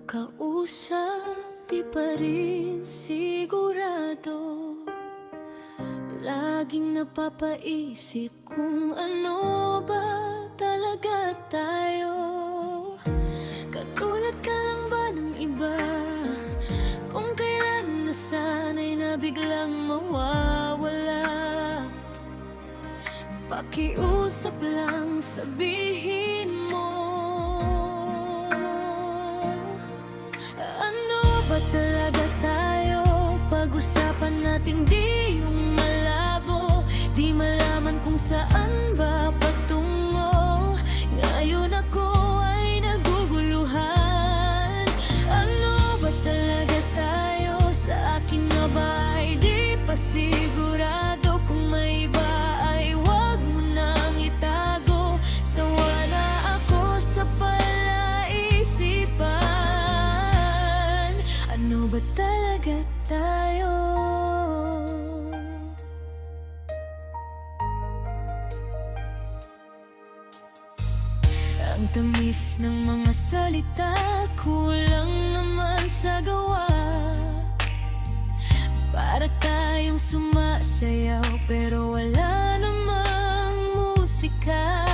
kausap, di pa rin sigurado. Laging napapaisip kung ano ba talaga tayo. Katulad ka lang ba ng iba? Kung kailan nasanay na biglang mawawala. Pakiusap lang, sabihin mo, ano ba talaga tayo? Pag-usapan natin di yung malabo, di malaman kung saan ba patungo. Ngayon ako ay naguguluhan. Ano ba talaga tayo? Sa akin nga ba ay di pa sigurado. Kung may iba ay wag mo nang itago. Sawa na ako sa palaisipan. Ano ba talaga tayo? Ang tamis ng mga salita, kulang naman sa gawa. Para tayong sumasayaw pero wala namang musika.